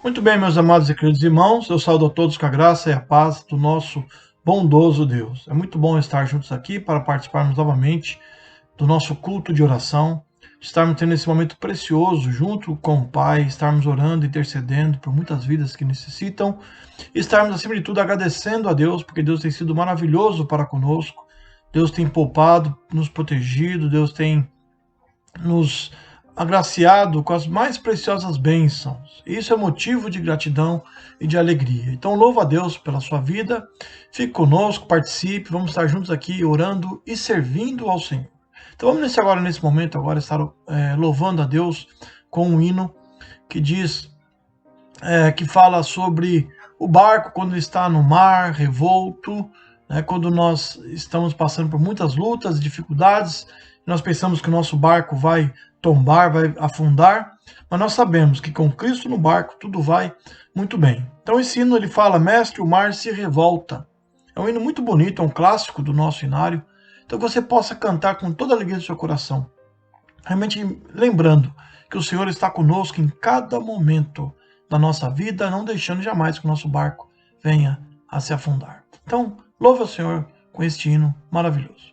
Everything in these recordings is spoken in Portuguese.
Muito bem, meus amados e queridos irmãos, eu saúdo a todos com a graça e a paz do nosso bondoso Deus. É muito bom estar juntos aqui para participarmos novamente do nosso culto de oração, estarmos tendo esse momento precioso junto com o Pai, estarmos orando, intercedendo por muitas vidas que necessitam, e estarmos, acima de tudo, agradecendo a Deus, porque Deus tem sido maravilhoso para conosco, Deus tem poupado, nos protegido, Deus tem nos agraciado com as mais preciosas bênçãos. Isso é motivo de gratidão e de alegria. Então, louva a Deus pela sua vida, fique conosco, participe, vamos estar juntos aqui orando e servindo ao Senhor. Então, vamos nesse momento, estar louvando a Deus com um hino que diz, que fala sobre o barco quando está no mar revolto, né, quando nós estamos passando por muitas lutas, dificuldades, nós pensamos que o nosso barco vai tombar, vai afundar, mas nós sabemos que com Cristo no barco tudo vai muito bem. Então esse hino ele fala, mestre, o mar se revolta. É um hino muito bonito, é um clássico do nosso hinário, então que você possa cantar com toda a alegria do seu coração, realmente lembrando que o Senhor está conosco em cada momento da nossa vida, não deixando jamais que o nosso barco venha a se afundar. Então, louve o Senhor com este hino maravilhoso.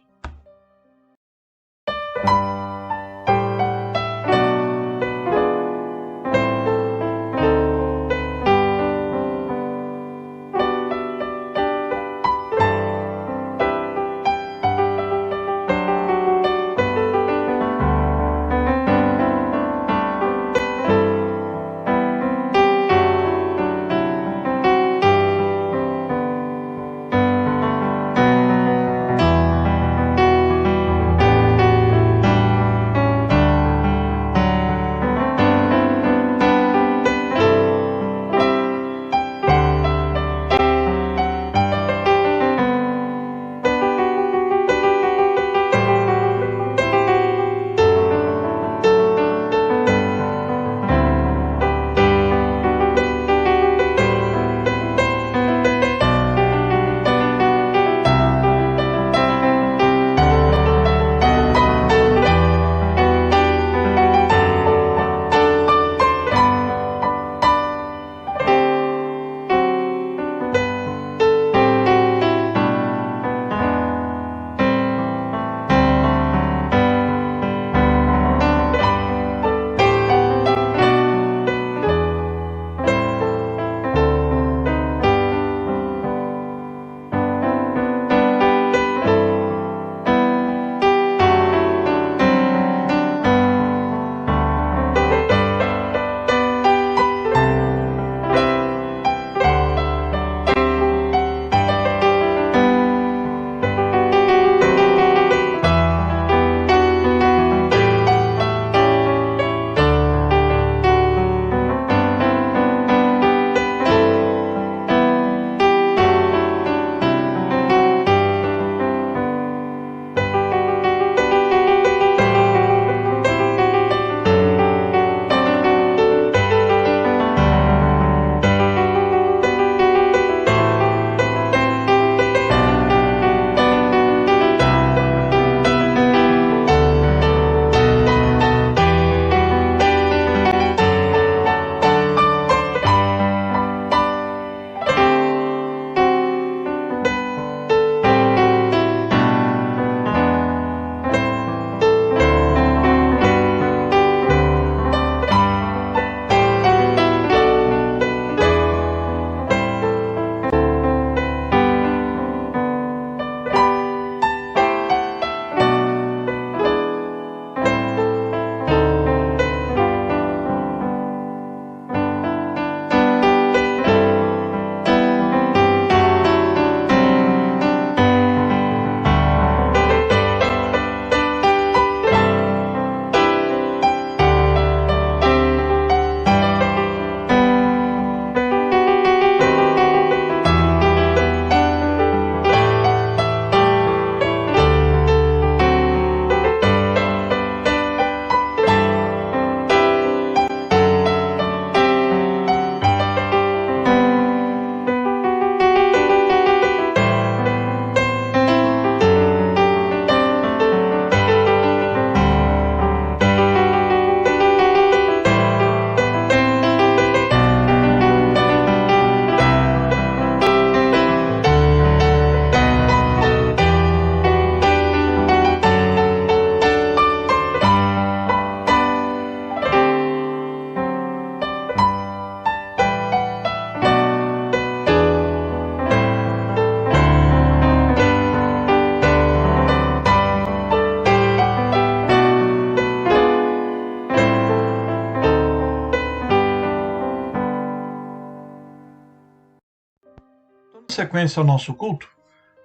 sequência ao nosso culto,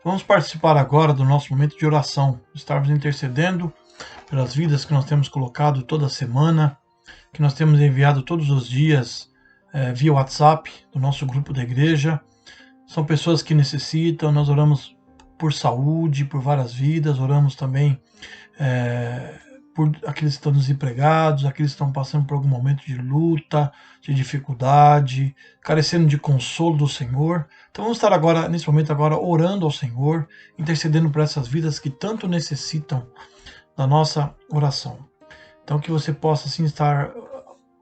vamos participar agora do nosso momento de oração, estarmos intercedendo pelas vidas que nós temos colocado toda semana, que nós temos enviado todos os dias via WhatsApp do nosso grupo da igreja. São pessoas que necessitam, nós oramos por saúde, por várias vidas, oramos também por aqueles que estão desempregados, aqueles que estão passando por algum momento de luta, de dificuldade, carecendo de consolo do Senhor. Então vamos estar agora, nesse momento agora, orando ao Senhor, intercedendo por essas vidas que tanto necessitam da nossa oração. Então que você possa assim estar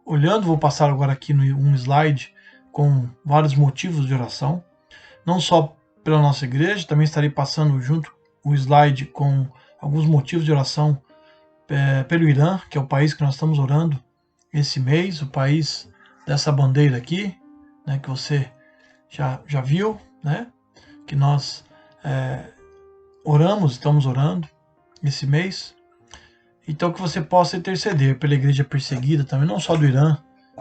olhando, vou passar agora aqui um slide com vários motivos de oração, não só pela nossa igreja, também estarei passando junto o slide com alguns motivos de oração pelo Irã, que é o país que nós estamos orando esse mês, o país dessa bandeira aqui, né, que você já viu, né, que nós estamos orando esse mês. Então que você possa interceder pela igreja perseguida também, não só do Irã,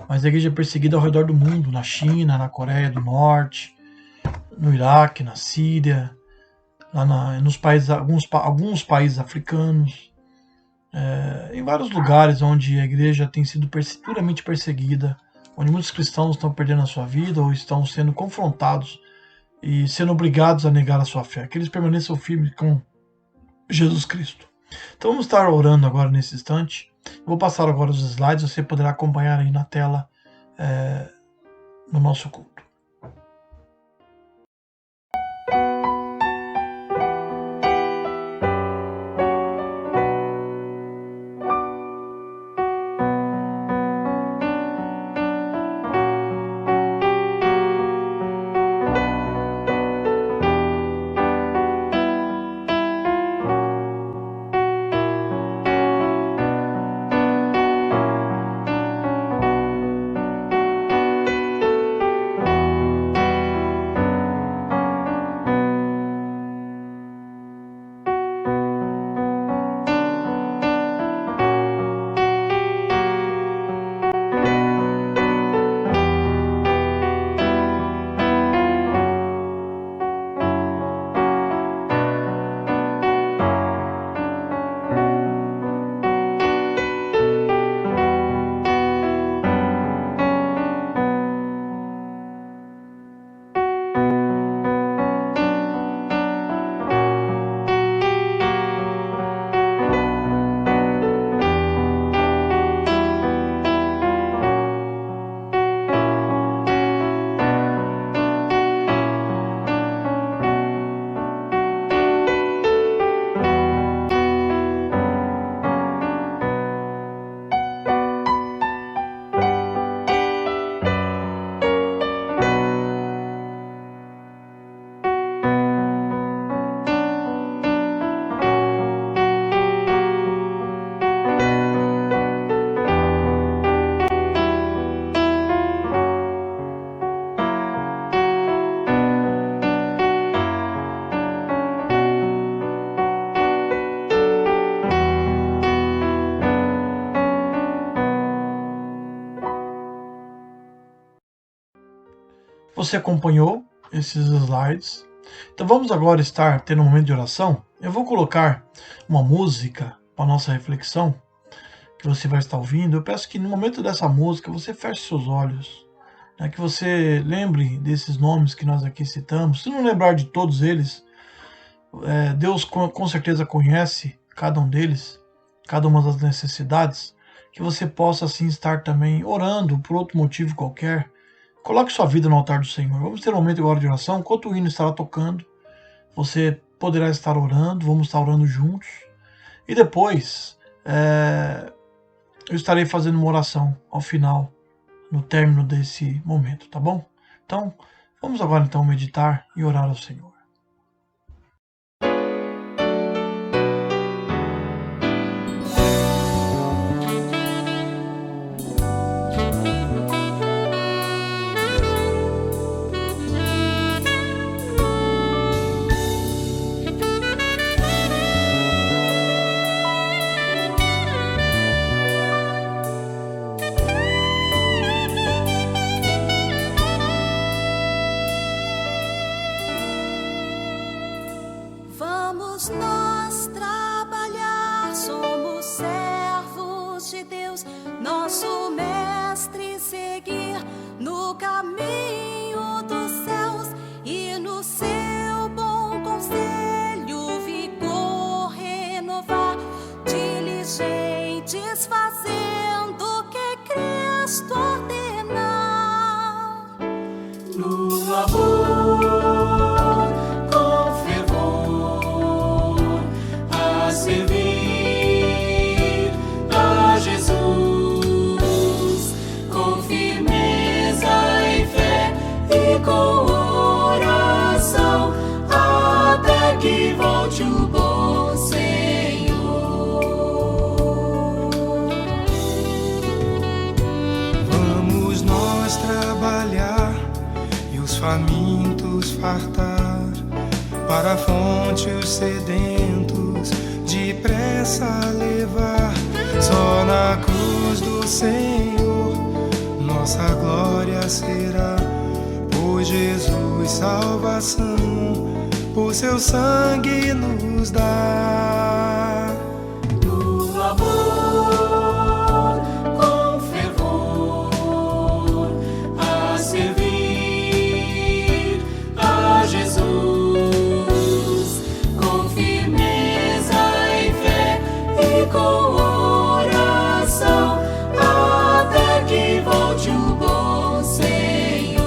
mas a igreja perseguida ao redor do mundo, na China, na Coreia do Norte, no Iraque, na Síria, nos países, alguns países africanos, em vários lugares onde a igreja tem sido duramente perseguida, onde muitos cristãos estão perdendo a sua vida ou estão sendo confrontados e sendo obrigados a negar a sua fé, que eles permaneçam firmes com Jesus Cristo. Então vamos estar orando agora nesse instante. Eu vou passar agora os slides, você poderá acompanhar aí na tela no nosso culto. Você acompanhou esses slides? Então vamos agora estar tendo um momento de oração. Eu vou colocar uma música para a nossa reflexão, que você vai estar ouvindo. Eu peço que no momento dessa música você feche seus olhos, né, que você lembre desses nomes que nós aqui citamos. Se não lembrar de todos eles, Deus com certeza conhece cada um deles, cada uma das necessidades, que você possa assim estar também orando por outro motivo qualquer. Coloque sua vida no altar do Senhor. Vamos ter um momento agora de oração. Enquanto o hino estará tocando, você poderá estar orando, vamos estar orando juntos. E depois, eu estarei fazendo uma oração ao final, no término desse momento, tá bom? Então, vamos agora então meditar e orar ao Senhor. Vamos nós trabalhar, somos servos de Deus, nosso mestre seguir no caminho dos céus e no seu bom conselho vigor renovar, diligentes fazendo o que Cristo ordenar. No amor, com fervor, a servir a Jesus, com firmeza e fé e com oração, até que volte o bom Senhor. Vamos nós trabalhar e os famintos fartar, para a fonte os sedentos depressa levar. Só na cruz do Senhor nossa glória será, pois Jesus salvação por seu sangue nos dá. No amor, com fervor, a servir a Jesus, com firmeza e fé e com oração, até que volte o bom Senhor.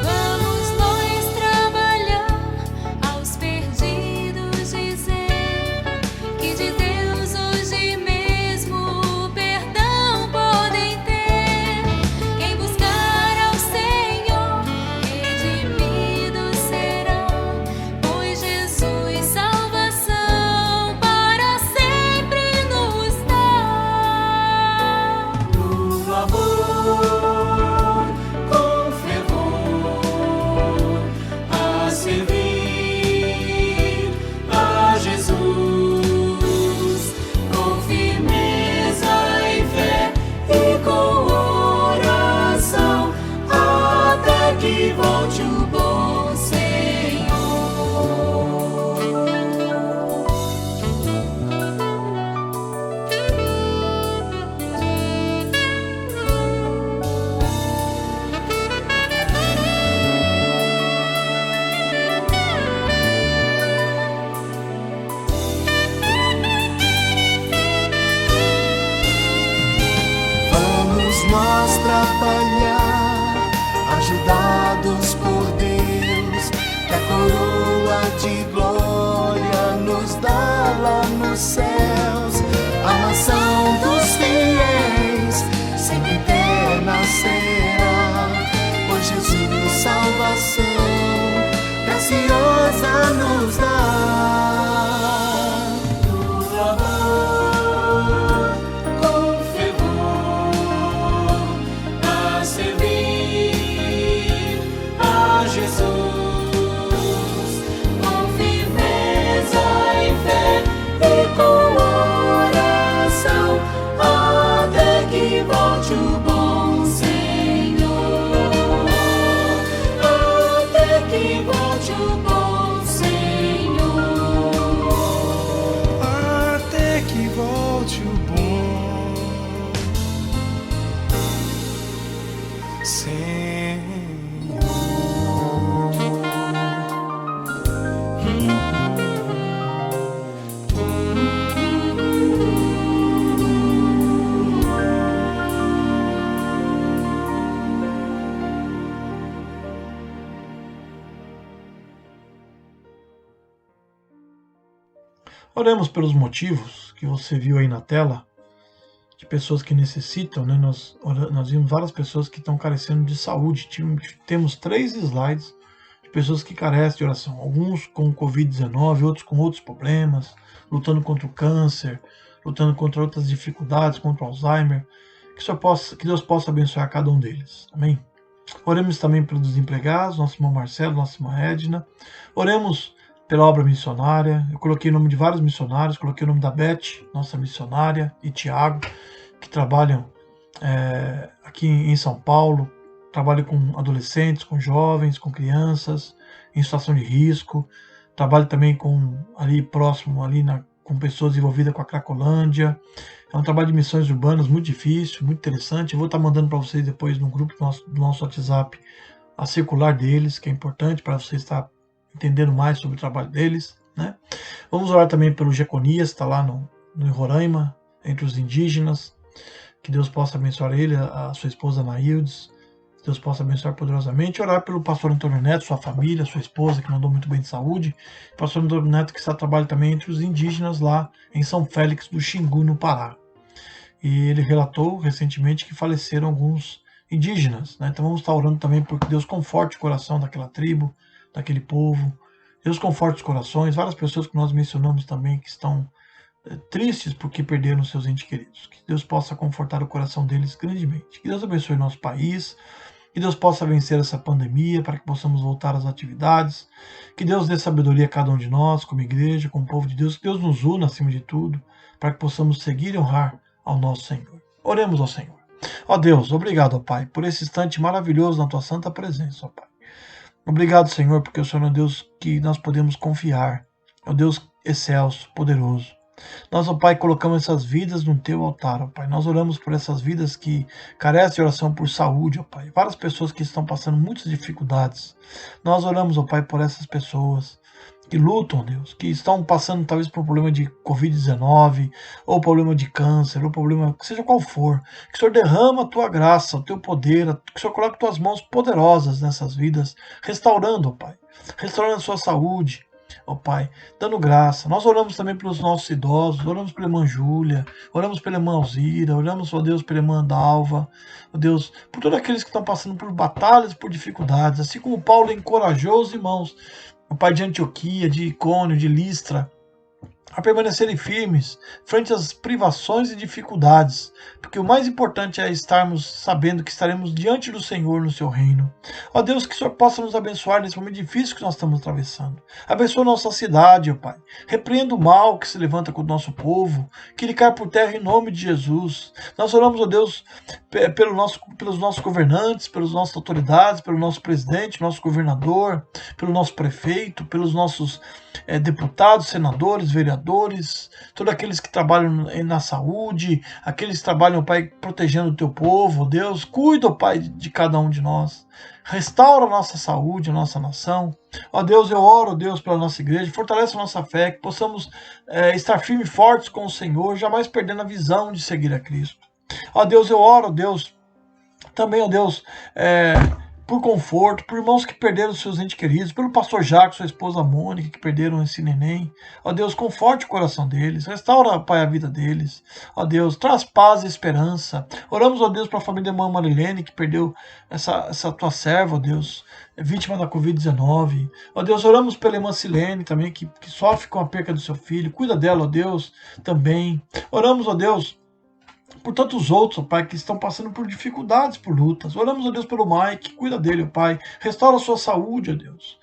Vamos nós trabalhar, aos perdidos dizer que de Deus hoje mesmo perdão podem ter. Quem buscar ao Senhor redimido será, pois Jesus salvação para sempre nos dá. No amor, com fervor, a servir a Jesus, com firmeza e fé e com oração, até que volte o bom Senhor. Vamos nós trabalhar, ajudados por Deus, que a coroa de glória nos dá lá nos céus. A mansão dos fiéis sempre eterna será, pois Jesus salvação graciosa nos dá. No amor, com fervor, a servir a Jesus, com firmeza e fé e com oração, até que volte o bom Senhor. Até que volte o bom Senhor. Até que volte o bom Oremos pelos motivos que você viu aí na tela, de pessoas que necessitam, né? Nós vimos várias pessoas que estão carecendo de saúde. Temos 3 slides de pessoas que carecem de oração. Alguns com Covid-19, outros com outros problemas, lutando contra o câncer, lutando contra outras dificuldades, contra o Alzheimer. Que Deus possa abençoar cada um deles. Amém? Oremos também pelos desempregados, nosso irmão Marcelo, nossa irmã Edna. Oremos pela obra missionária. Eu coloquei o nome de vários missionários, coloquei o nome da Beth, nossa missionária, e Tiago, que trabalham aqui em São Paulo, trabalho com adolescentes, com jovens, com crianças em situação de risco. Trabalho também com ali próximo, com pessoas envolvidas com a Cracolândia. É um trabalho de missões urbanas muito difícil, muito interessante. Eu vou estar mandando para vocês depois no grupo do nosso WhatsApp a circular deles, que é importante para você estar entendendo mais sobre o trabalho deles, né? Vamos orar também pelo Jeconias, que está lá no Roraima, entre os indígenas. Que Deus possa abençoar ele, a sua esposa Naildes. Que Deus possa abençoar poderosamente. Orar pelo pastor Antônio Neto, sua família, sua esposa, que não andou muito bem de saúde. O pastor Antônio Neto que está trabalhando também entre os indígenas lá em São Félix do Xingu, no Pará. E ele relatou recentemente que faleceram alguns indígenas, né? Então vamos estar orando também porque Deus conforte o coração daquela tribo, daquele povo. Deus conforte os corações. Várias pessoas que nós mencionamos também que estão tristes porque perderam seus entes queridos. Que Deus possa confortar o coração deles grandemente. Que Deus abençoe nosso país. Que Deus possa vencer essa pandemia para que possamos voltar às atividades. Que Deus dê sabedoria a cada um de nós, como igreja, como povo de Deus. Que Deus nos una acima de tudo para que possamos seguir e honrar ao nosso Senhor. Oremos ao Senhor. Ó Deus, obrigado, ó Pai, por esse instante maravilhoso na Tua santa presença, ó Pai. Obrigado, Senhor, porque o Senhor é um Deus que nós podemos confiar. É um Deus excelso, poderoso. Nós, ó Pai, colocamos essas vidas no Teu altar, ó Pai. Nós oramos por essas vidas que carecem de oração por saúde, ó Pai. Várias pessoas que estão passando muitas dificuldades. Nós oramos, ó Pai, por essas pessoas que lutam, Deus, que estão passando talvez por um problema de Covid-19, ou problema de câncer, ou problema, seja qual for. Que o Senhor derrama a Tua graça, o Teu poder, que o Senhor coloque Tuas mãos poderosas nessas vidas, restaurando, ó Pai, restaurando a sua saúde, ó Pai, dando graça. Nós oramos também pelos nossos idosos, oramos pela irmã Júlia, oramos pela irmã Alzira, oramos, ó Deus, pela irmã Dalva, ó Deus, por todos aqueles que estão passando por batalhas, por dificuldades, assim como Paulo encorajou os irmãos, o Pai, de Antioquia, de Icônio, de Listra, a permanecerem firmes frente às privações e dificuldades, porque o mais importante é estarmos sabendo que estaremos diante do Senhor no seu reino. Ó Deus, que o Senhor possa nos abençoar nesse momento difícil que nós estamos atravessando. Abençoa nossa cidade, ó Pai. Repreenda o mal que se levanta contra o nosso povo, que ele caia por terra em nome de Jesus. Nós oramos, ó Deus, pelos nossos governantes, pelas nossas autoridades, pelo nosso presidente, nosso governador, pelo nosso prefeito, pelos nossos deputados, senadores, vereadores, todos aqueles que trabalham na saúde, aqueles que trabalham, Pai, protegendo o Teu povo, Deus, cuida, Pai, de cada um de nós, restaura a nossa saúde, a nossa nação. Ó Deus, eu oro, Deus, pela nossa igreja, fortalece a nossa fé, que possamos estar firmes e fortes com o Senhor, jamais perdendo a visão de seguir a Cristo. Ó Deus, eu oro, Deus, também, ó Deus, por conforto, por irmãos que perderam seus entes queridos, pelo pastor Jacques, sua esposa Mônica, que perderam esse neném. Ó Deus, conforte o coração deles, restaura, Pai, a vida deles. Ó Deus, traz paz e esperança. Oramos, ó Deus, para a família da irmã Marilene, que perdeu essa tua serva, ó Deus, vítima da Covid-19. Ó Deus, oramos pela irmã Silene também, que sofre com a perca do seu filho. Cuida dela, ó Deus, também. Oramos, ó Deus, por tantos outros, ó Pai, que estão passando por dificuldades, por lutas. Oramos, ó Deus, pelo Mike, cuida dele, ó Pai. Restaura a sua saúde, ó Deus.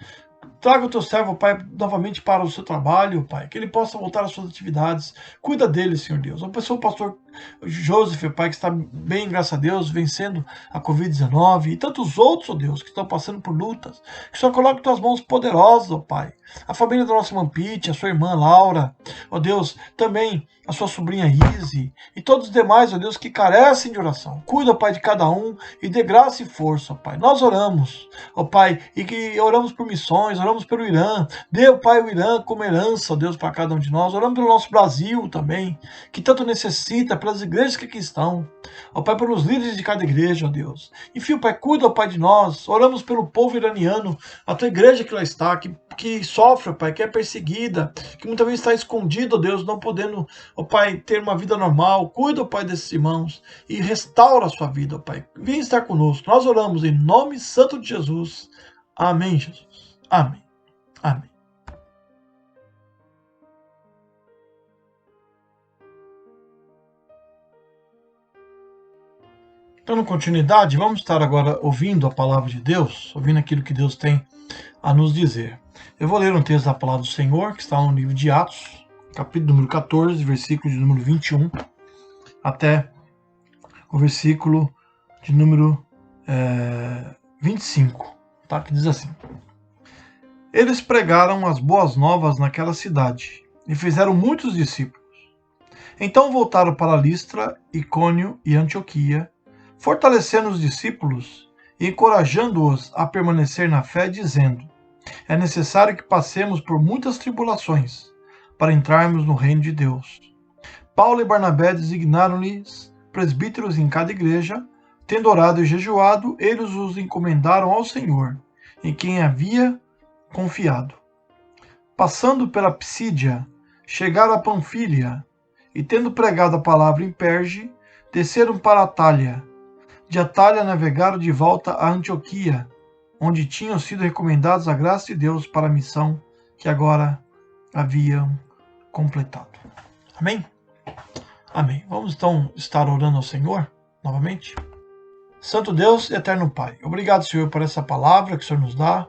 Traga o teu servo, ó Pai, novamente para o seu trabalho, ó Pai, que ele possa voltar às suas atividades. Cuida dele, Senhor Deus. Uma pessoa, o pastor Joseph, ó Pai, que está bem, graças a Deus, vencendo a Covid-19, e tantos outros, ó Deus, que estão passando por lutas. Que o Senhor coloque tuas mãos poderosas, ó Pai. A família da nossa irmã Pete, a sua irmã Laura, ó Deus, também a sua sobrinha Izzy, e todos os demais, ó Deus, que carecem de oração. Cuida, ó Pai, de cada um e dê graça e força, ó Pai. Nós oramos, ó Pai, e que oramos por missões, oramos pelo Irã. Dê, ó Pai, o Irã como herança, ó Deus, para cada um de nós. Oramos pelo nosso Brasil também, que tanto necessita, pelas igrejas que aqui estão. Ó Pai, pelos líderes de cada igreja, ó Deus. Enfim, ó Pai, cuida, ó Pai, de nós. Oramos pelo povo iraniano, a tua igreja que lá está, que sofre, ó Pai, que é perseguida, que muitas vezes está escondido, ó Deus, não podendo, ó Pai, ter uma vida normal. Cuida, ó Pai, desses irmãos e restaura a sua vida, ó Pai. Vem estar conosco. Nós oramos em nome santo de Jesus. Amém, Jesus. Amém. Amém. Dando continuidade, vamos estar agora ouvindo a palavra de Deus, ouvindo aquilo que Deus tem a nos dizer. Eu vou ler um texto da palavra do Senhor, que está no livro de Atos, capítulo número 14, versículo de número 21, até o versículo de número 25, tá? Que diz assim: eles pregaram as boas novas naquela cidade e fizeram muitos discípulos. Então voltaram para Listra, Icônio e Antioquia, fortalecendo os discípulos e encorajando-os a permanecer na fé, dizendo: é necessário que passemos por muitas tribulações para entrarmos no reino de Deus. Paulo e Barnabé designaram-lhes presbíteros em cada igreja. Tendo orado e jejuado, eles os encomendaram ao Senhor, em quem havia confiado. Passando pela Psídia, chegaram a Panfília, e tendo pregado a palavra em Perge, desceram para Atália. De Atália navegaram de volta a Antioquia, onde tinham sido recomendados a graça de Deus para a missão que agora haviam completado. Amém? Amém. Vamos então estar orando ao Senhor novamente. Santo Deus e eterno Pai, obrigado, Senhor, por essa palavra que o Senhor nos dá,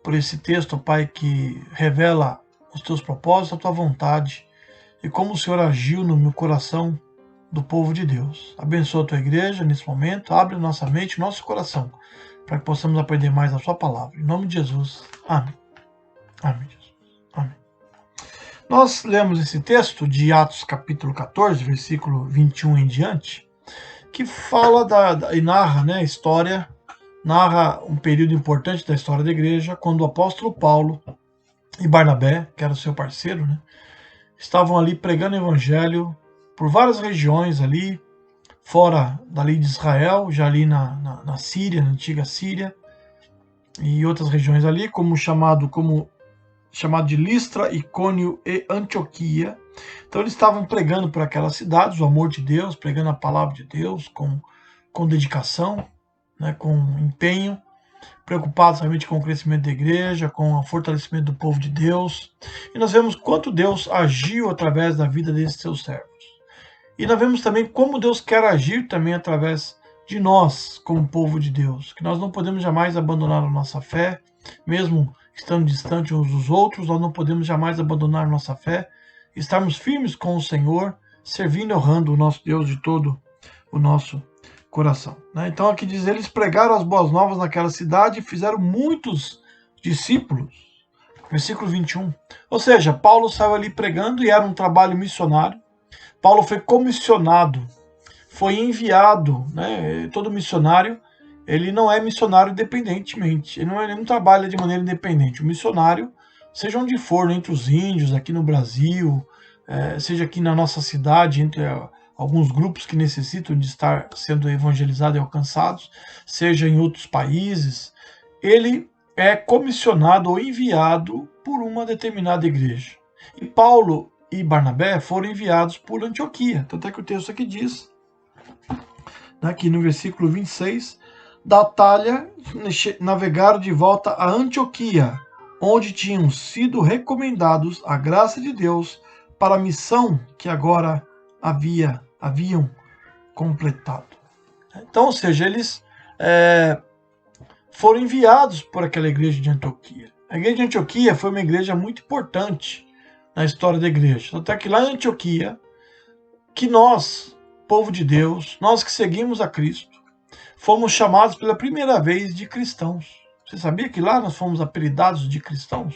por esse texto, Pai, que revela os teus propósitos, a tua vontade e como o Senhor agiu no meu coração do povo de Deus. Abençoa a tua igreja nesse momento, abre nossa mente, nosso coração, para que possamos aprender mais a sua palavra. Em nome de Jesus. Amém. Amém, Jesus. Amém. Nós lemos esse texto de Atos capítulo 14, versículo 21 em diante, que fala e narra, né, a história, narra um período importante da história da igreja, quando o apóstolo Paulo e Barnabé, que era o seu parceiro, né, estavam ali pregando o evangelho por várias regiões ali, fora dali de Israel, já ali na Síria, na antiga Síria, e outras regiões ali, chamado de Listra, Icônio e Antioquia. Então eles estavam pregando por aquelas cidades o amor de Deus, pregando a palavra de Deus com dedicação, né, com empenho, preocupados realmente com o crescimento da igreja, com o fortalecimento do povo de Deus. E nós vemos quanto Deus agiu através da vida desses seus servos. E nós vemos também como Deus quer agir também através de nós, como povo de Deus, que nós não podemos jamais abandonar a nossa fé, mesmo estando distantes uns dos outros, nós não podemos jamais abandonar nossa fé, estarmos firmes com o Senhor, servindo e honrando o nosso Deus de todo o nosso coração. Então aqui diz, eles pregaram as boas novas naquela cidade e fizeram muitos discípulos. Versículo 21. Ou seja, Paulo saiu ali pregando e era um trabalho missionário. Paulo foi comissionado, foi enviado, né? Todo missionário, ele não é missionário independentemente, ele não trabalha de maneira independente. O missionário, seja onde for, entre os índios, aqui no Brasil, seja aqui na nossa cidade, entre alguns grupos que necessitam de estar sendo evangelizados e alcançados, seja em outros países, ele é comissionado ou enviado por uma determinada igreja. E Paulo e Barnabé foram enviados por Antioquia. Tanto é que o texto aqui diz, aqui no versículo 26, da Atália navegaram de volta a Antioquia, onde tinham sido recomendados a graça de Deus para a missão que agora haviam completado. Então, ou seja, eles foram enviados por aquela igreja de Antioquia. A igreja de Antioquia foi uma igreja muito importante na história da igreja. Até que lá em Antioquia, que nós, povo de Deus, nós que seguimos a Cristo, fomos chamados pela primeira vez de cristãos. Você sabia que lá nós fomos apelidados de cristãos?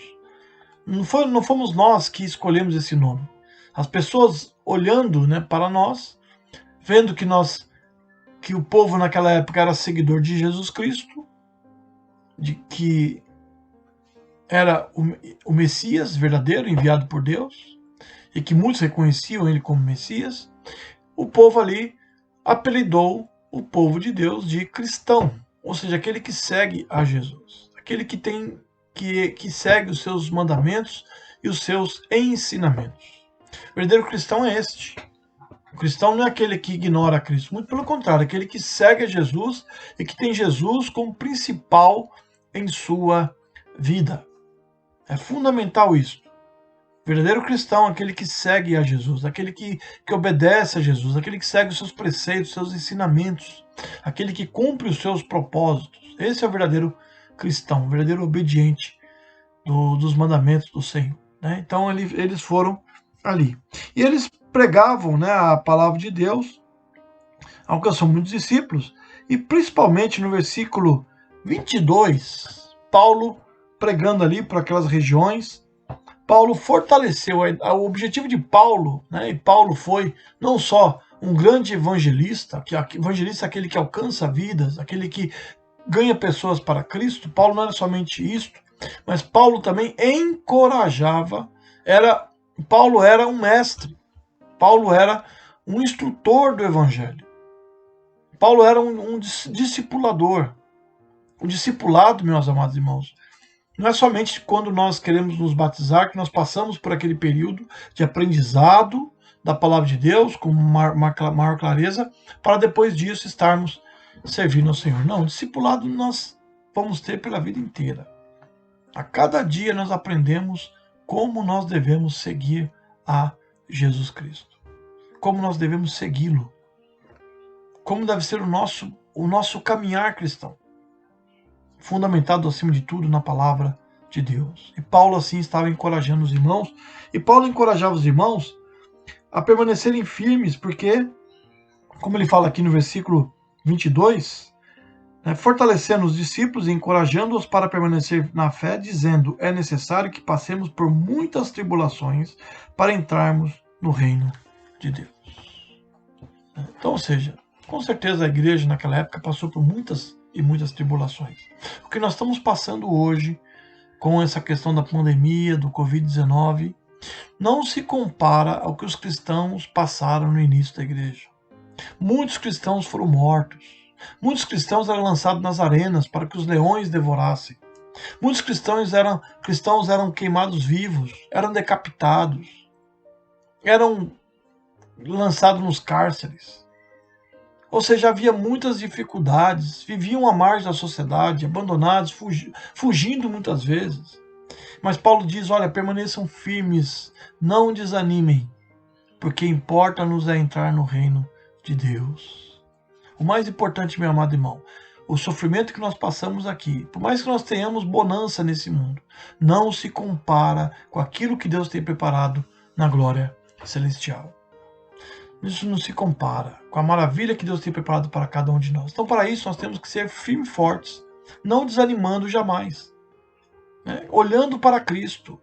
Não fomos nós que escolhemos esse nome. As pessoas olhando, né, para nós, vendo que o povo naquela época era seguidor de Jesus Cristo, de que era o Messias verdadeiro, enviado por Deus, e que muitos reconheciam ele como Messias, o povo ali apelidou o povo de Deus de cristão, ou seja, aquele que segue a Jesus, aquele que segue os seus mandamentos e os seus ensinamentos. O verdadeiro cristão é este. O cristão não é aquele que ignora a Cristo, muito pelo contrário, aquele que segue a Jesus e que tem Jesus como principal em sua vida. É fundamental isso. O verdadeiro cristão é aquele que segue a Jesus, aquele que obedece a Jesus, aquele que segue os seus preceitos, os seus ensinamentos, aquele que cumpre os seus propósitos. Esse é o verdadeiro cristão, o verdadeiro obediente dos mandamentos do Senhor. Então eles foram ali. E eles pregavam, né, a palavra de Deus alcançou muitos discípulos, e principalmente no versículo 22, Paulo pregando ali por aquelas regiões, Paulo fortaleceu o objetivo de Paulo, né? E Paulo foi não só um grande evangelista, evangelista é aquele que alcança vidas, aquele que ganha pessoas para Cristo. Paulo não era somente isto, mas Paulo também encorajava, Paulo era um mestre, Paulo era um instrutor do evangelho, Paulo era um discipulador. O discipulado, meus amados irmãos, não é somente quando nós queremos nos batizar que nós passamos por aquele período de aprendizado da palavra de Deus com maior clareza, para depois disso estarmos servindo ao Senhor. Não, o discipulado nós vamos ter pela vida inteira. A cada dia nós aprendemos como nós devemos seguir a Jesus Cristo, como nós devemos segui-lo, como deve ser o nosso caminhar cristão, fundamentado acima de tudo na palavra de Deus. E Paulo assim estava encorajando os irmãos, e Paulo encorajava os irmãos a permanecerem firmes, porque, como ele fala aqui no versículo 22, fortalecendo os discípulos e encorajando-os para permanecer na fé, dizendo: é necessário que passemos por muitas tribulações para entrarmos no reino de Deus. Então, ou seja, com certeza a igreja naquela época passou por muitas e muitas tribulações. O que nós estamos passando hoje com essa questão da pandemia, do Covid-19, não se compara ao que os cristãos passaram no início da igreja. Muitos cristãos foram mortos. Muitos cristãos eram lançados nas arenas para que os leões devorassem. Muitos cristãos eram queimados vivos, eram decapitados, eram lançados nos cárceres. Ou seja, havia muitas dificuldades, viviam à margem da sociedade, abandonados, fugindo muitas vezes. Mas Paulo diz: olha, permaneçam firmes, não desanimem, porque importa-nos é entrar no reino de Deus. O mais importante, meu amado irmão, o sofrimento que nós passamos aqui, por mais que nós tenhamos bonança nesse mundo, não se compara com aquilo que Deus tem preparado na glória celestial. Isso não se compara com a maravilha que Deus tem preparado para cada um de nós. Então, para isso, nós temos que ser firmes e fortes, não desanimando jamais, olhando para Cristo,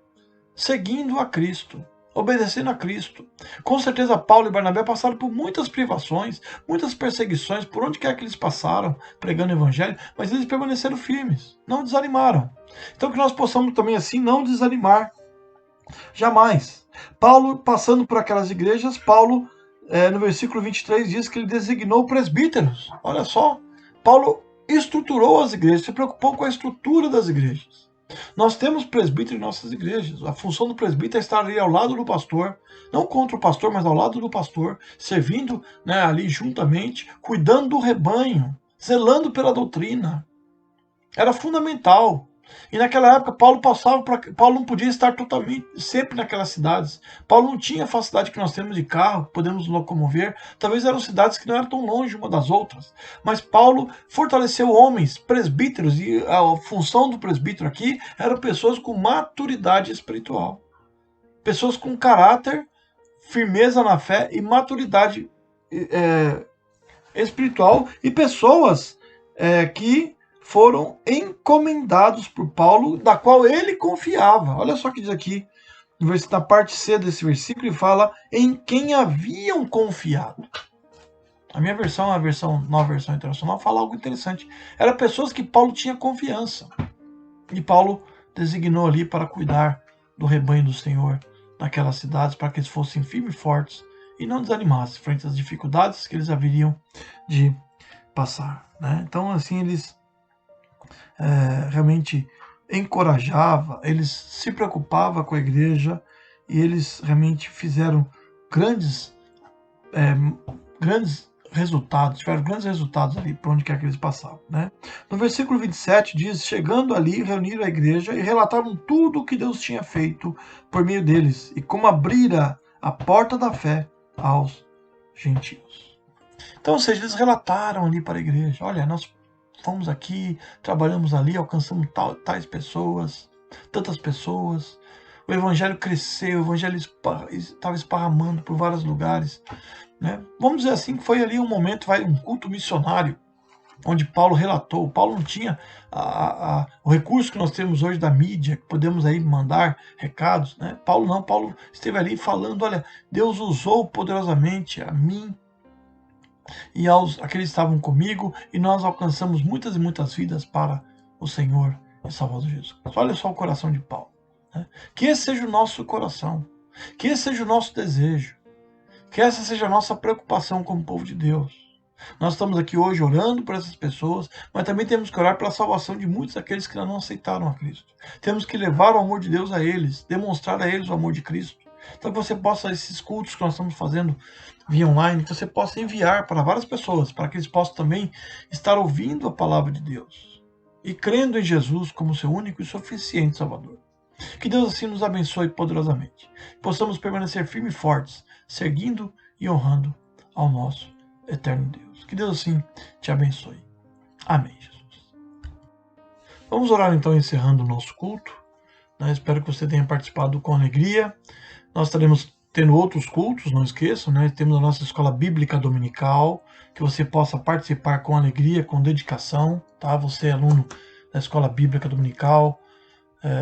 seguindo a Cristo, obedecendo a Cristo. Com certeza, Paulo e Barnabé passaram por muitas privações, muitas perseguições, por onde quer que eles passaram, pregando o evangelho, mas eles permaneceram firmes, não desanimaram. Então, que nós possamos também, assim, não desanimar, jamais. Paulo, passando por aquelas igrejas, Paulo, no versículo 23, diz que ele designou presbíteros. Olha só, Paulo estruturou as igrejas, se preocupou com a estrutura das igrejas. Nós temos presbítero em nossas igrejas. A função do presbítero é estar ali ao lado do pastor, não contra o pastor, mas ao lado do pastor, servindo, ali juntamente, cuidando do rebanho, zelando pela doutrina. Era fundamental. E naquela época Paulo não podia estar totalmente sempre naquelas cidades. Paulo não tinha a facilidade que nós temos de carro, podemos nos locomover. Talvez eram cidades que não eram tão longe uma das outras. Mas Paulo fortaleceu homens, presbíteros, e a função do presbítero aqui eram pessoas com maturidade espiritual. Pessoas com caráter, firmeza na fé e maturidade espiritual, e pessoas que foram encomendados por Paulo, da qual ele confiava. Olha só o que diz aqui, na parte C desse versículo, ele fala em quem haviam confiado. A minha versão, nova versão internacional, fala algo interessante. Eram pessoas que Paulo tinha confiança. E Paulo designou ali para cuidar do rebanho do Senhor naquelas cidades, para que eles fossem firmes e fortes e não desanimassem frente às dificuldades que eles haveriam de passar. Então, assim, eles realmente encorajava, eles se preocupavam com a igreja, e eles realmente fizeram grandes resultados, tiveram grandes resultados ali por onde quer que eles passavam. No versículo 27 diz: chegando ali, reuniram a igreja e relataram tudo o que Deus tinha feito por meio deles, e como abrira a porta da fé aos gentios. Então, ou seja, eles relataram ali para a igreja: olha, nós fomos aqui, trabalhamos ali, alcançamos tais pessoas, tantas pessoas. o evangelho cresceu, o evangelho estava esparramando por vários lugares, né? Vamos dizer assim que foi ali um momento, um culto missionário, onde Paulo relatou. Paulo não tinha o recurso que nós temos hoje da mídia, que podemos aí mandar recados, né? Paulo não, Paulo esteve ali falando, olha, Deus usou poderosamente a mim e aqueles que estavam comigo, e nós alcançamos muitas e muitas vidas para o Senhor e Salvador Jesus. Olha só o coração de Paulo, né? Que esse seja o nosso coração, que esse seja o nosso desejo, que essa seja a nossa preocupação como povo de Deus. Nós estamos aqui hoje orando por essas pessoas, mas também temos que orar pela salvação de muitos daqueles que ainda não aceitaram a Cristo. Temos que levar o amor de Deus a eles, demonstrar a eles o amor de Cristo. Então que você possa, esses cultos que nós estamos fazendo via online, que você possa enviar para várias pessoas, para que eles possam também estar ouvindo a palavra de Deus e crendo em Jesus como seu único e suficiente Salvador. Que Deus assim nos abençoe poderosamente. Possamos permanecer firmes e fortes, seguindo e honrando ao nosso eterno Deus. Que Deus assim te abençoe. Amém, Jesus. Vamos orar então, encerrando o nosso culto, né? Espero que você tenha participado com alegria. Nós estaremos tendo outros cultos, não esqueçam, né? Temos a nossa escola bíblica dominical, que você possa participar com alegria, com dedicação, tá? Você é aluno da escola bíblica dominical,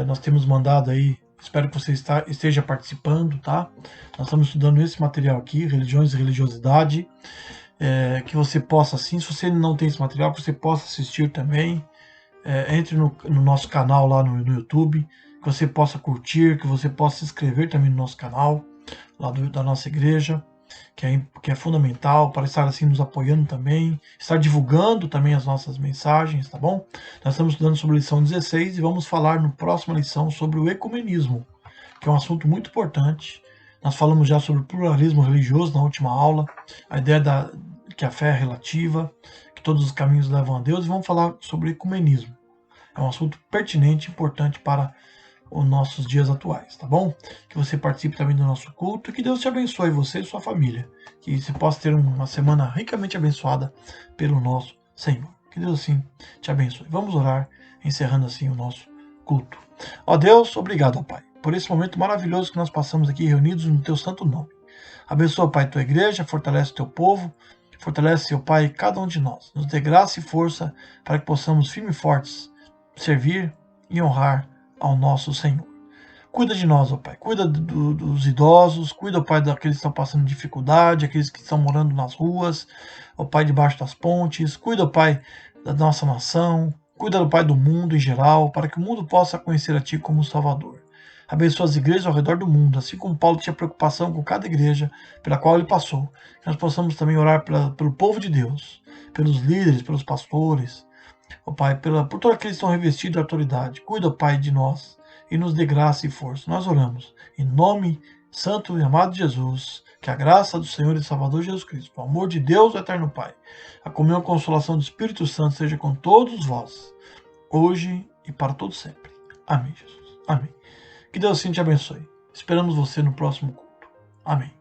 nós temos mandado aí, espero que você esteja participando, tá? Nós estamos estudando esse material aqui, religiões e religiosidade, que você possa, assim, se você não tem esse material, que você possa assistir também. Entre no nosso canal lá no YouTube, que você possa curtir, que você possa se inscrever também no nosso canal, lá da nossa igreja, que é fundamental para estar assim nos apoiando também, estar divulgando também as nossas mensagens, tá bom? Nós estamos estudando sobre a lição 16 e vamos falar na próxima lição sobre o ecumenismo, que é um assunto muito importante. Nós falamos já sobre o pluralismo religioso na última aula, a ideia que a fé é relativa, que todos os caminhos levam a Deus, e vamos falar sobre ecumenismo. É um assunto pertinente e importante para os nossos dias atuais, tá bom? Que você participe também do nosso culto e que Deus te abençoe, você e sua família. Que você possa ter uma semana ricamente abençoada pelo nosso Senhor. Que Deus assim te abençoe. Vamos orar, encerrando assim o nosso culto. Ó Deus, obrigado, ó Pai, por esse momento maravilhoso que nós passamos aqui reunidos no Teu santo nome. Abençoa, Pai, Tua igreja, fortalece o Teu povo, fortalece, ó Pai, cada um de nós. Nos dê graça e força para que possamos, firmes e fortes, servir e honrar ao nosso Senhor. Cuida de nós, ó Pai. Cuida dos idosos, cuida, ó Pai, daqueles que estão passando dificuldade, aqueles que estão morando nas ruas, ó Pai, debaixo das pontes. Cuida, ó Pai, da nossa nação. Cuida, ó Pai, do mundo em geral, para que o mundo possa conhecer a Ti como Salvador. Abençoa as igrejas ao redor do mundo, assim como Paulo tinha preocupação com cada igreja pela qual ele passou. Que nós possamos também orar pelo povo de Deus, pelos líderes, pelos pastores, ó Pai, por todos aqueles que estão revestidos de autoridade. Cuida, ó Pai, de nós e nos dê graça e força. Nós oramos em nome santo e amado de Jesus, que a graça do Senhor e Salvador Jesus Cristo, o amor de Deus, o eterno Pai, a comunhão e a consolação do Espírito Santo seja com todos vós, hoje e para todo sempre. Amém, Jesus. Amém. Que Deus assim te abençoe. Esperamos você no próximo culto. Amém.